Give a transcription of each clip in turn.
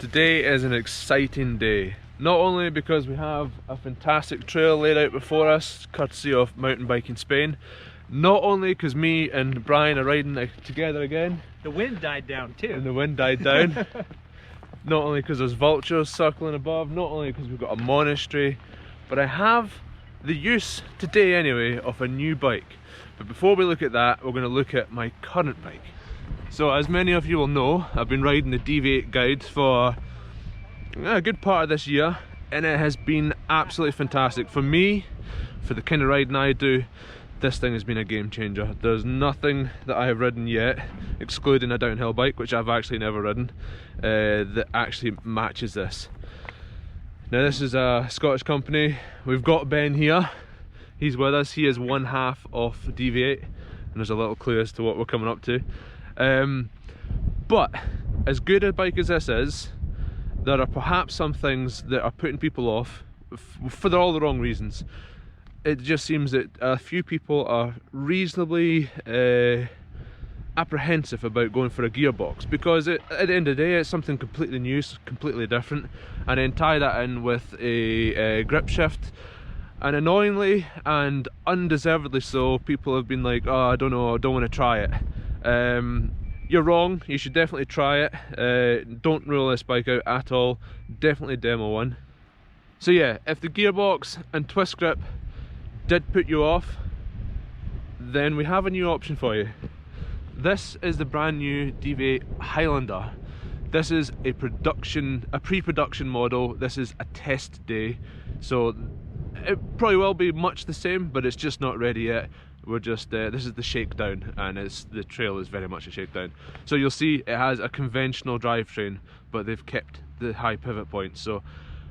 Today is an exciting day. Not only because we have a fantastic trail laid out before us, courtesy of mountain biking Spain. Not only because me and Brian are riding together again. The wind died down too. And the wind died down. Not only because there's vultures circling above, not only because we've got a monastery, but I have the use today anyway of a new bike. But before we look at that, we're going to look at my current bike. So as many of you will know, I've been riding the Deviate guide for a good part of this year, and it has been absolutely fantastic. For me, for the kind of riding I do, this thing has been a game changer. There's nothing that I have ridden yet, excluding a downhill bike, which I've actually never ridden, that actually matches this. Now this is a Scottish company. We've got Ben here. He's with us. He is one half of Deviate, and there's a little clue as to what we're coming up to. But as good a bike as this is, there are perhaps some things that are putting people off for all the wrong reasons. It just seems that a few people are reasonably apprehensive about going for a gearbox, because at the end of the day it's something completely new, completely different, and then tie that in with a grip shift. And annoyingly and undeservedly so, people have been like, oh, I don't know, I don't want to try it. You're wrong, you should definitely try it. Don't rule this bike out at all, definitely demo one. So yeah, if the gearbox and twist grip did put you off, then we have a new option for you. This is the brand new Deviate Highlander. This is a pre-production model. This is a test day, so it probably will be much the same, but it's just not ready yet. We're just this is the shakedown, and the trail is very much a shakedown. So you'll see it has a conventional drivetrain, but they've kept the high pivot points. So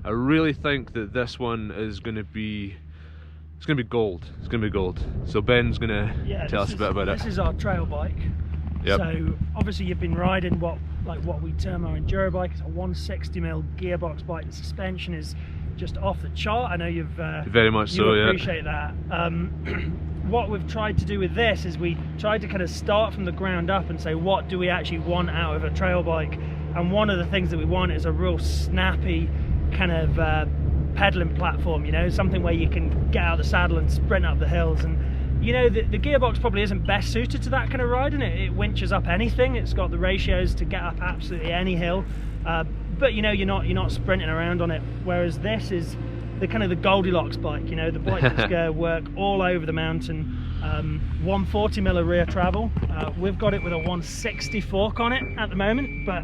I really think that this one is going to be, it's going to be gold. It's going to be gold. So Ben's going to tell us a bit about it. This is our trail bike. Yep. So obviously you've been riding what we term our enduro bike. It's a 160mm gearbox bike. The suspension is just off the chart. I know you've very much so, yeah. Appreciate that. What we've tried to do with this is we tried to kind of start from the ground up and say, what do we actually want out of a trail bike? And one of the things that we want is a real snappy kind of pedaling platform, you know, something where you can get out of the saddle and sprint up the hills. And you know, the gearbox probably isn't best suited to that kind of riding. It winches up anything. It's got the ratios to get up absolutely any hill, but you know, you're not sprinting around on it. Whereas this is the kind of the Goldilocks bike, you know, the bike that's going to work all over the mountain. 140mm rear travel. We've got it with a 160 fork on it at the moment, but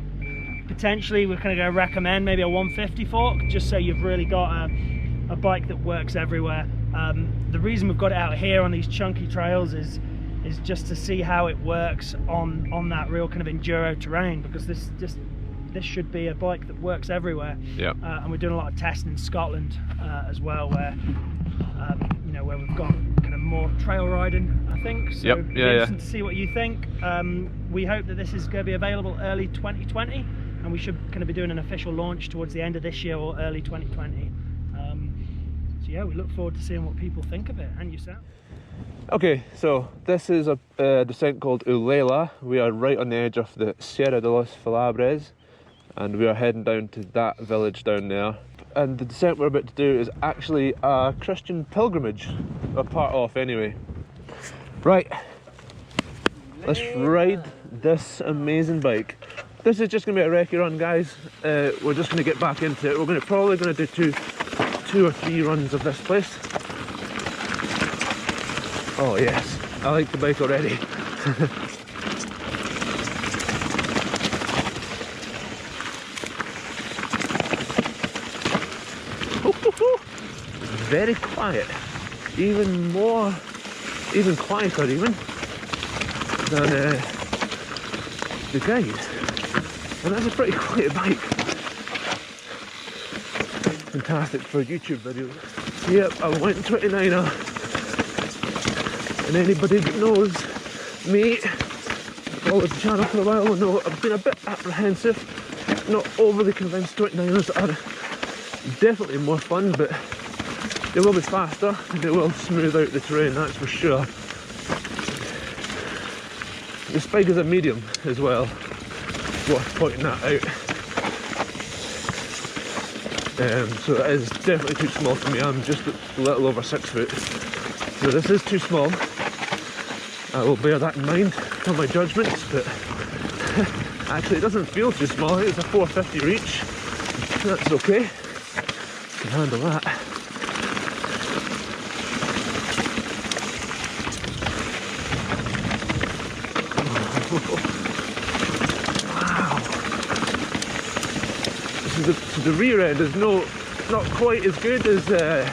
potentially we're kind of going to recommend maybe a 150 fork, just so you've really got a bike that works everywhere. The reason we've got it out here on these chunky trails is just to see how it works on that real kind of enduro terrain, because this should be a bike that works everywhere. Yeah. And we're doing a lot of testing in Scotland as well, where you know, where we've got kind of more trail riding, I think. So yep. Yeah, interesting to see what you think. We hope that this is going to be available early 2020, and we should kind of be doing an official launch towards the end of this year or early 2020. So yeah, we look forward to seeing what people think of it, and yourself. Okay, so this is a descent called Iv'e. We are right on the edge of the Sierra de los Filabres, and we are heading down to that village down there. And the descent we're about to do is actually a Christian pilgrimage, a part of anyway. Right, let's ride this amazing bike. This is just going to be a recce run, guys. We're just going to get back into it. We're probably going to do two or three runs of this place. Oh yes, I like the bike already. Very quiet, even quieter even than the guide. And that's a pretty quiet bike. Fantastic for YouTube videos. Yep, I went 29er, and anybody that knows me, followed the channel for a while, will know I've been a bit apprehensive, not overly convinced 29ers are definitely more fun, but they will be faster and they will smooth out the terrain, that's for sure. The spike is a medium as well, worth pointing that out. So it is definitely too small for me. I'm just a little over 6 foot. So this is too small. I will bear that in mind for my judgments, but actually it doesn't feel too small. I think it's a 450 reach. That's okay. Can handle that. Wow. So the rear end is not quite as good as the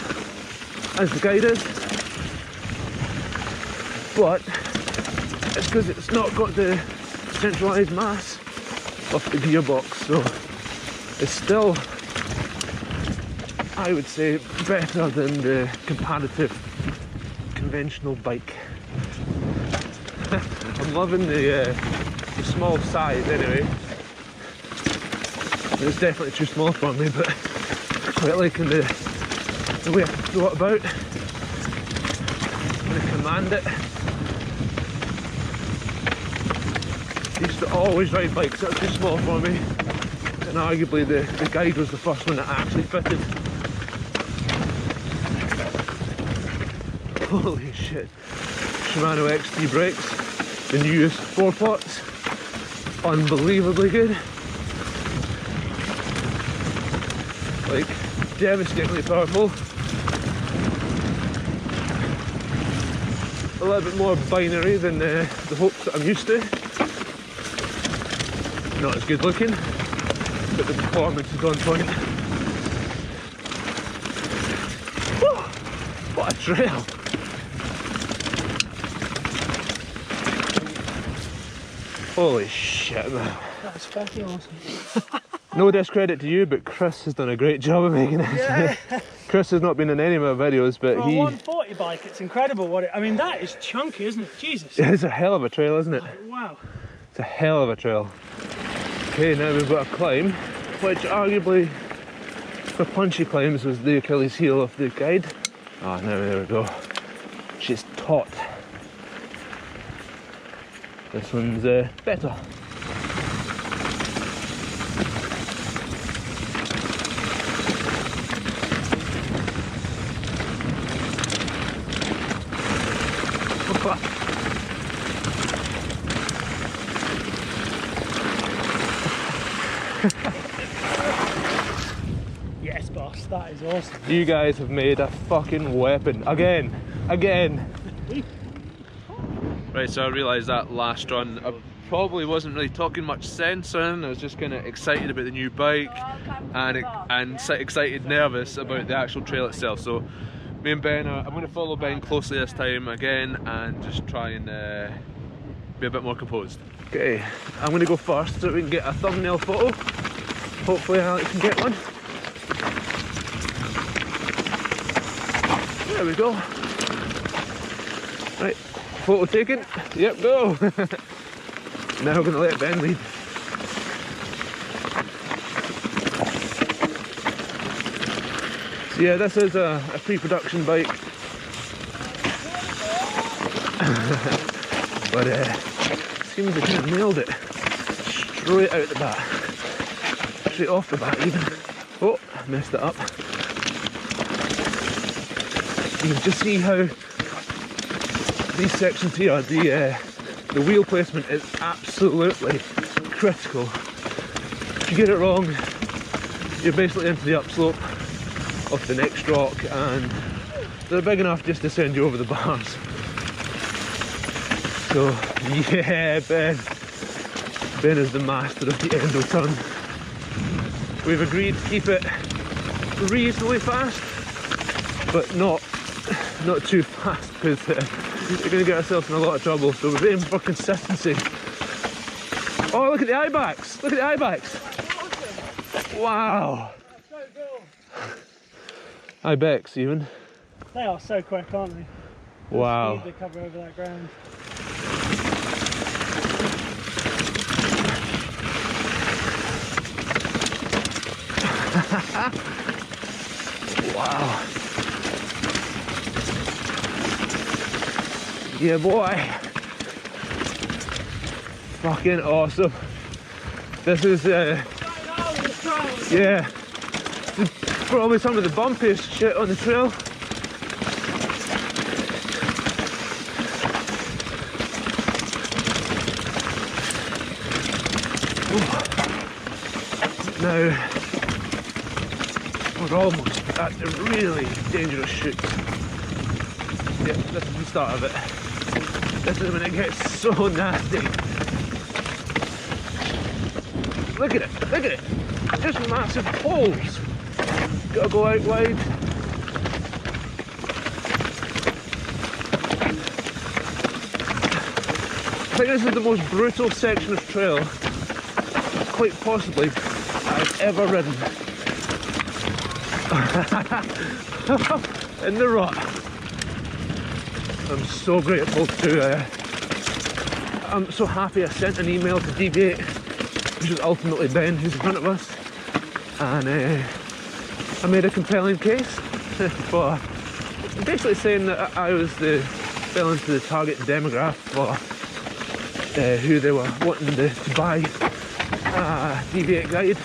guide is, but it's because it's not got the centralised mass of the gearbox, so it's still, I would say, better than the comparative conventional bike. I'm loving the small size anyway. It's definitely too small for me, but quite liking the way I can throw it about. I'm going to command it. I used to always ride bikes that were too small for me, and arguably the guide was the first one that actually fitted. Holy shit. Shimano XT brakes, the newest 4-pots, unbelievably good. Like, devastatingly powerful. A little bit more binary than the hopes that I'm used to. Not as good looking, but the performance is on point. Woo! What a trail! Holy shit, man. That's fucking awesome. No discredit to you, but Chris has done a great job of making this. Yeah. Chris has not been in any of my videos, but For a 140 bike, it's incredible what it, I mean, that is chunky, isn't it? Jesus. It's a hell of a trail, isn't it? Wow. It's a hell of a trail. Okay, now we've got a climb, which arguably for punchy climbs was the Achilles heel of the guide. Ah, now there we go. She's taut. This one's better. Yes, boss, that is awesome. You guys have made a fucking weapon. Again. Right, so I realised that last run I probably wasn't really talking much sense in. I was just kind of excited about the new bike and excited, nervous about the actual trail itself. So me and Ben, I'm going to follow Ben closely this time again and just try and be a bit more composed. Okay, I'm going to go first so we can get a thumbnail photo. Hopefully Alex can get one. There we go. Right, photo taken. Yep, go. Now we're going to let Ben lead. So yeah, this is a pre-production bike. But seems they kind of nailed it. Straight out the bat. Straight off the bat even. Oh, messed it up. You can just see how these sections here, the wheel placement is absolutely critical. If you get it wrong, you're basically into the upslope of the next rock, and they're big enough just to send you over the bars. So yeah, Ben is the master of the endo turn. We've agreed to keep it reasonably fast, but not too fast, because we're going to get ourselves in a lot of trouble. So we're aiming for consistency. Oh, look at the Iv'e! Look at the Iv'e! Wow! That's so cool. Iv'e even. They are so quick, aren't they? Wow. The speed they cover over that ground. Wow. Yeah, boy. Fucking awesome. This is yeah. Probably some of the bumpiest shit on the trail. Now, we're almost at the really dangerous chute. Yeah, this is the start of it. This is when it gets so nasty. Look at it, look at it. Just massive holes. Gotta go out wide. I think this is the most brutal section of trail, quite possibly, I've ever ridden. In the rut. I'm so grateful to, I'm so happy I sent an email to Deviate, which is ultimately Ben who's in front of us, and I made a compelling case for basically saying that I was fell into the target demographic for who they were wanting to buy a Deviate guide,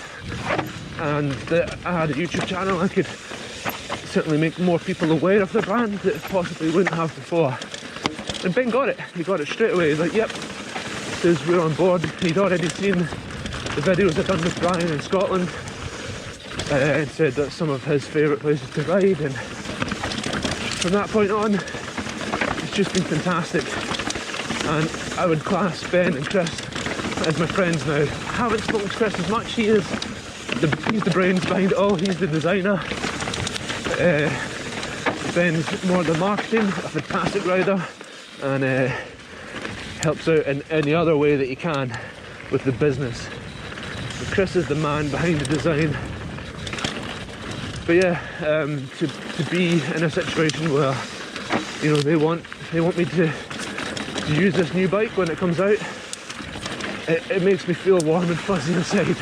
and that I had a YouTube channel. I could certainly make more people aware of the brand that possibly wouldn't have before. And Ben got it. He got it straight away. He's like, yep, says we're on board. He'd already seen the videos I'd done with Brian in Scotland, and said that's some of his favourite places to ride, and from that point on it's just been fantastic. And I would class Ben and Chris as my friends now. I haven't spoken to Chris as much. He's the brains behind it all, he's the designer. Ben's more the marketing, a fantastic rider, and helps out in any other way that he can with the business. But Chris is the man behind the design. But yeah, to be in a situation where, you know, they want me to use this new bike when it comes out, it makes me feel warm and fuzzy inside.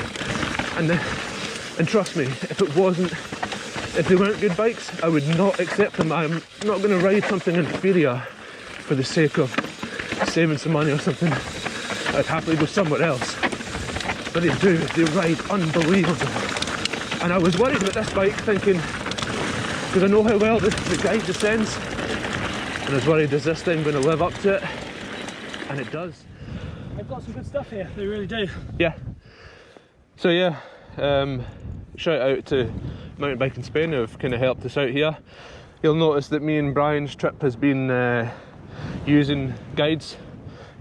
And trust me, if they weren't good bikes, I would not accept them. I'm not going to ride something inferior for the sake of saving some money or something. I'd happily go somewhere else. But they ride unbelievable. And I was worried about this bike, thinking, because I know how well the guide descends, and I was worried, is this thing going to live up to it? And it does. They've got some good stuff here, they really do. Yeah. So yeah, shout out to Mountain Bike in Spain who have kind of helped us out here. You'll notice that me and Brian's trip has been using guides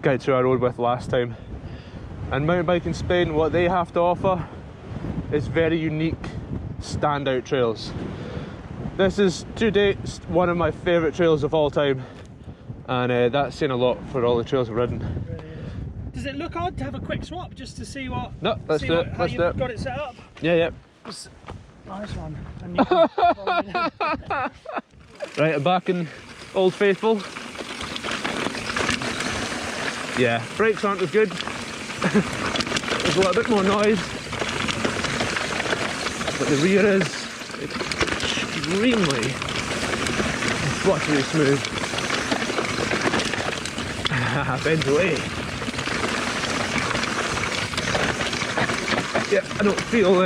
who I rode with last time. And Mountain Bike in Spain, what they have to offer is very unique standout trails. This is to date one of my favourite trails of all time, and that's saying a lot for all the trails I've ridden. Really is. Does it look odd to have a quick swap just to see what? No, let's do it. Let's do it. Got it set up. Yeah, yeah. Nice one. And you can follow me down. Right, I'm back in Old Faithful. Yeah, brakes aren't as good. There's a little bit more noise, but the rear is extremely fluttery smooth. Bends away. Yeah, I don't feel.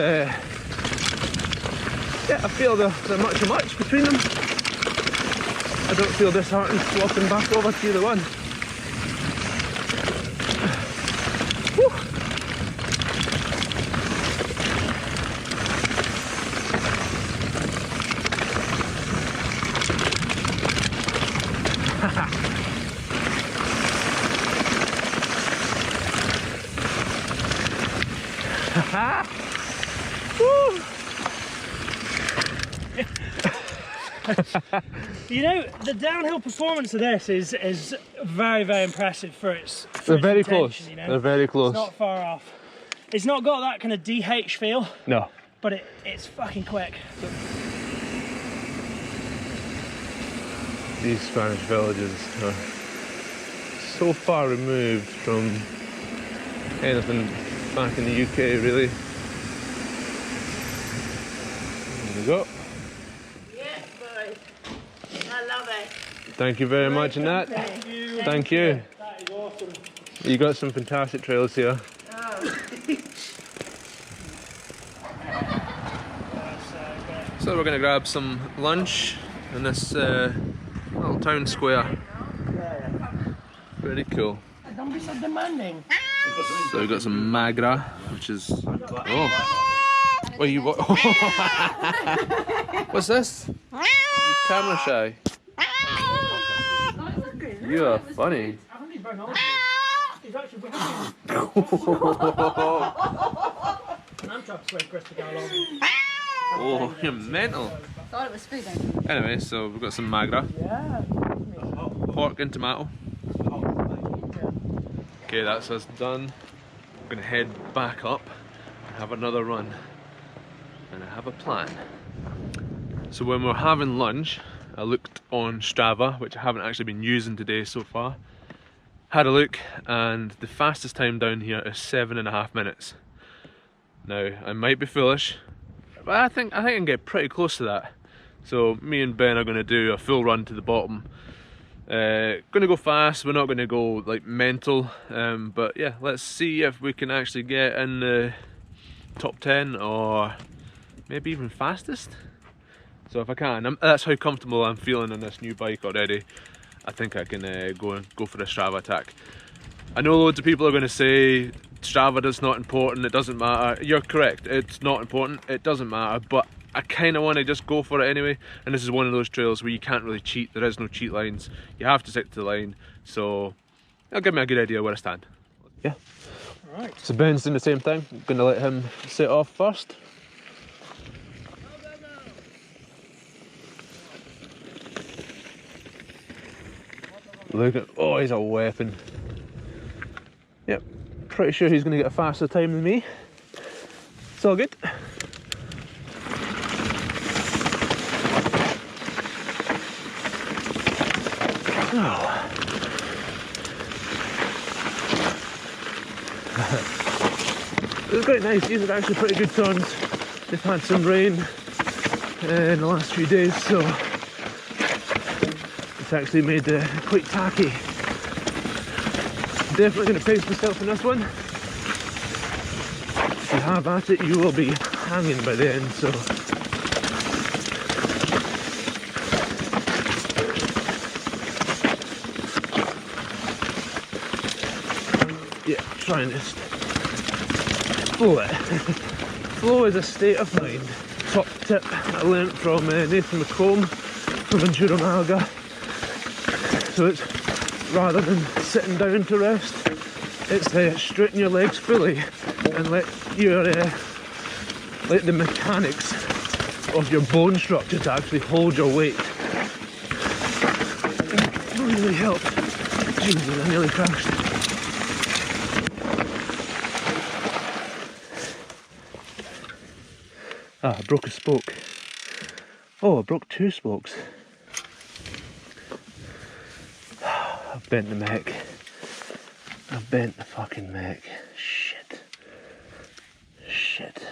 Yeah, I feel they're much between them. I don't feel disheartened swapping back over to either one. Woo. You know, the downhill performance of this is very, very impressive for its They're very close. You know? They're very close. It's not far off. It's not got that kind of DH feel. No. But it's fucking quick. These Spanish villages are so far removed from anything back in the UK, really. There we go. Yes, boys. I love it. Thank you very much, Nat. Thank you. Thank you. That is awesome. You got some fantastic trails here. Oh. So we're going to grab some lunch in this little town square. Pretty cool. Don't be so demanding. So we've got some magra, which is... Oh! What you... What? What's this? You camera shy. You are funny. Oh, you're mental. Thought it was food then. Anyway, so we've got some magra. Pork and tomato. Okay, that's us done. I'm gonna head back up and have another run. And I have a plan. So when we're having lunch, I looked on Strava, which I haven't actually been using today so far. Had a look, and the fastest time down here is 7.5 minutes. Now, I might be foolish, but I think I can get pretty close to that. So me and Ben are going to do a full run to the bottom. Going to go fast, we're not going to go like mental, but yeah, let's see if we can actually get in the top 10 or maybe even fastest. So if I can, that's how comfortable I'm feeling on this new bike already. I think I can go for a Strava attack. I know loads of people are going to say Strava is not important, it doesn't matter. You're correct, it's not important, it doesn't matter, but I kind of want to just go for it anyway. And this is one of those trails where you can't really cheat, there is no cheat lines, you have to stick to the line, so it'll give me a good idea where I stand. Yeah. Alright. So Ben's doing the same thing, I'm going to let him set off first. Look at, oh, he's a weapon. Yep, pretty sure he's going to get a faster time than me. It's all good. Oh. It was quite nice, these are actually pretty good turns. They've had some rain in the last few days, so it's actually made quite tacky. Definitely going to pace myself in this one. If you have at it, you will be hanging by the end, so yeah, try and just flow it. Flow is a state of mind. Top tip I learnt from Nathan McComb from Ventura Malaga. So it's rather than sitting down to rest, it's straighten your legs fully and let the mechanics of your bone structure to actually hold your weight. It really helped. Jesus, I nearly crashed. Ah, I broke a spoke. Oh, I broke 2 spokes. I've bent the mech. I've bent the fucking mech. Shit. Shit.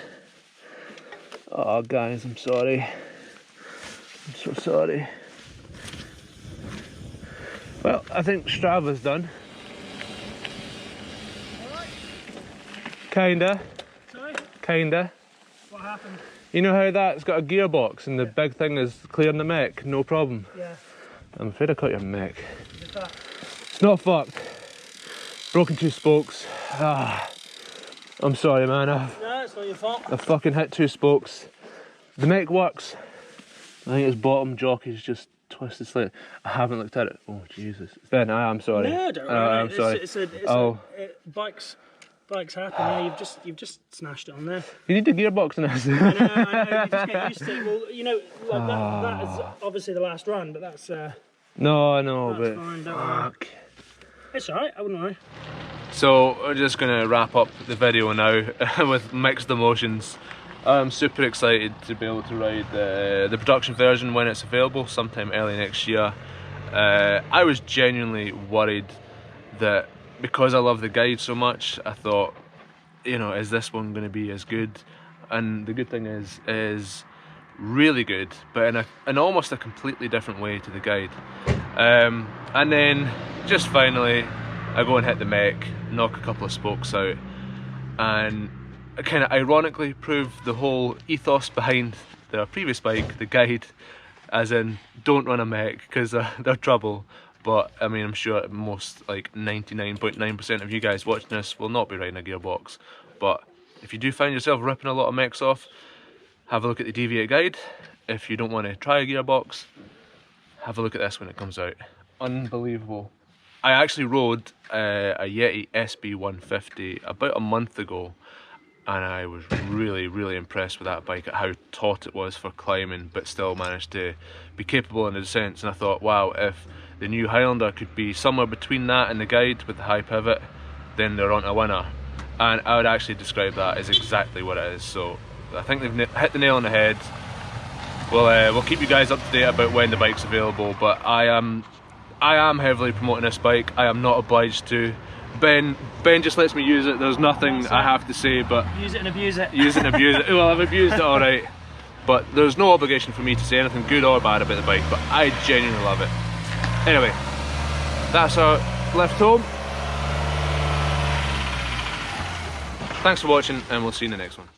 Oh, guys, I'm sorry. I'm so sorry. Well, I think Strava's done. Kinda. Sorry? Kinda. What happened? You know how that's got a gearbox and the big thing is clearing the mech? No problem. Yeah. I'm afraid I cut your mech. Is it that? It's not fucked. Broken 2 spokes. Ah, I'm sorry, man. No, it's not your fault. I fucking hit 2 spokes. The mech works. I think its bottom jockey's just twisted slightly. I haven't looked at it. Oh Jesus. Ben, I'm sorry. No, don't worry. I'm sorry. Bikes happen. Yeah, you've just smashed it on there. You need the gearbox in this. I know. You just get used to it. Well, you know, like that is obviously the last run, but that's. No, I know, that's but fine, don't worry. It's alright. I wouldn't worry. So we're just gonna wrap up the video now with mixed emotions. I'm super excited to be able to ride the production version when it's available sometime early next year. I was genuinely worried that because I love the guide so much, I thought, you know, is this one going to be as good? And the good thing is really good, but in almost a completely different way to the guide. And then just finally, I go and hit the mech, knock a couple of spokes out, and kind of ironically prove the whole ethos behind the previous bike, the guide, as in don't run a mech because they're trouble. But I mean, I'm sure most, like 99.9% of you guys watching this will not be riding a gearbox. But if you do find yourself ripping a lot of mechs off, have a look at the Deviate guide. If you don't want to try a gearbox, have a look at this when it comes out. Unbelievable. I actually rode a Yeti SB150 about a month ago, and I was really impressed with that bike at how taut it was for climbing, but still managed to be capable in the descents. And I thought, wow, if the new Highlander could be somewhere between that and the guide with the high pivot, then they're on a winner. And I would actually describe that as exactly what it is. So I think they've hit the nail on the head. We'll keep you guys up to date about when the bike's available, but I am heavily promoting this bike. I am not obliged to. Ben just lets me use it. There's nothing I have to say, but use it and abuse it. Use it and abuse it. Well, I've abused it alright, but there's no obligation for me to say anything good or bad about the bike, but I genuinely love it. Anyway, that's our lift home. Thanks for watching, and we'll see you in the next one.